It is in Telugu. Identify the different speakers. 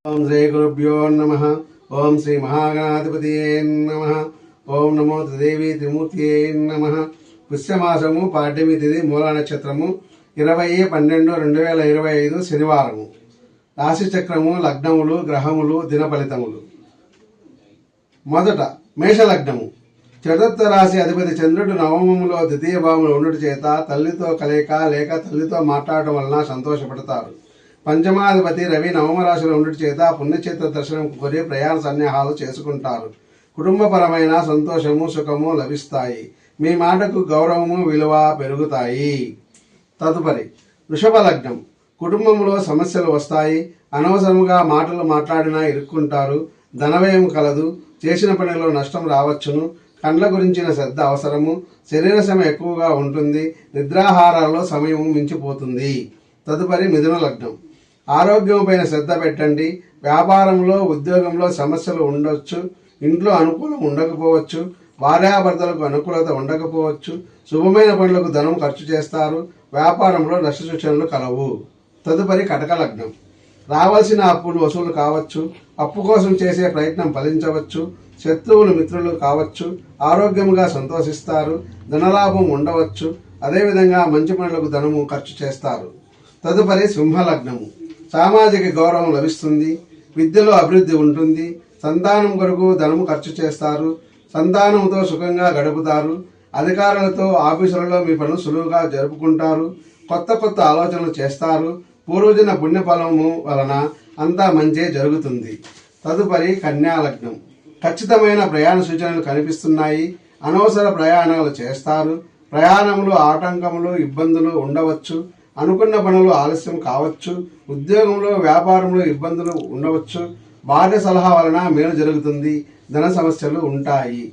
Speaker 1: ఓం శ్రీ గురుభ్యో నమః. ఓం శ్రీ మహాగణాధిపతియే నమః. ఓం నమో త్రిదేవి త్రిమూర్తియే నమః. పుష్యమాసము పాడ్యమి తిథి మూల నక్షత్రము 20/12/2025 శనివారము. రాశి చక్రము, లగ్నములు, గ్రహములు, దిన ఫలితములు. మొదట మేషలగ్నము. చతుర్థ రాశి అధిపతి చంద్రుడు నవమములో ద్వితీయ భావములు ఉండుట చేత తల్లితో కలయిక లేక తల్లితో మాట్లాడటం వలన సంతోషపడతారు. పంచమాధిపతి రవి నవమ రాశిలో ఉండుట చేత పుణ్యక్షేత్ర దర్శనం కోరి ప్రయాణ సన్యాహాలు చేసుకుంటారు. కుటుంబపరమైన సంతోషము, సుఖము లభిస్తాయి. మీ మాటకు గౌరవము, విలువ పెరుగుతాయి. తదుపరి వృషభ లగ్నం. కుటుంబంలో సమస్యలు వస్తాయి. అనవసరముగా మాటలు మాట్లాడినా ఇరుక్కుంటారు. ధనవ్యయం కలదు. చేసిన పనిలో నష్టం రావచ్చును. కండ్ల గురించిన శ్రద్ధ అవసరము. శరీర శ్రమ ఎక్కువగా ఉంటుంది. నిద్రాహారాల్లో సమయం మించిపోతుంది. తదుపరి మిథున లగ్నం. ఆరోగ్యం పైన శ్రద్ధ పెట్టండి. వ్యాపారంలో, ఉద్యోగంలో సమస్యలు ఉండొచ్చు. ఇంట్లో అనుకూలం ఉండకపోవచ్చు. భార్యాభర్తలకు అనుకూలత ఉండకపోవచ్చు. శుభమైన పనులకు ధనం ఖర్చు చేస్తారు. వ్యాపారంలో నష్ట సూచనలు కలవు. తదుపరి కటక లగ్నం. రావాల్సిన అప్పులు వసూలు కావచ్చు. అప్పు కోసం చేసే ప్రయత్నం ఫలించవచ్చు. శత్రువులు మిత్రులు కావచ్చు. ఆరోగ్యంగా సంతోషిస్తారు. ధనలాభం ఉండవచ్చు. అదేవిధంగా మంచి పనులకు ధనము ఖర్చు చేస్తారు. తదుపరి సింహలగ్నము. సామాజిక గౌరవం లభిస్తుంది. విద్యలో అభివృద్ధి ఉంటుంది. సంతానం కొరకు ధనము ఖర్చు చేస్తారు. సంతానంతో సుఖంగా గడుపుతారు. అధికారులతో ఆఫీసులలో మీ పనులు సులువుగా జరుపుకుంటారు. కొత్త ఆలోచనలు చేస్తారు. పూర్వజన పుణ్యఫలము వలన అంతా మంచే జరుగుతుంది. తదుపరి కన్యా లగ్నం. ఖచ్చితమైన ప్రయాణ సూచనలు కనిపిస్తున్నాయి. అనవసర ప్రయాణాలు చేస్తారు. ప్రయాణములు, ఆటంకములు, ఇబ్బందులు ఉండవచ్చు. అనుకున్న పనులు ఆలస్యం కావచ్చు. ఉద్యోగంలో, వ్యాపారంలో ఇబ్బందులు ఉండవచ్చు. భార్య సలహా వలన మేలు జరుగుతుంది. ధన సమస్యలు ఉంటాయి.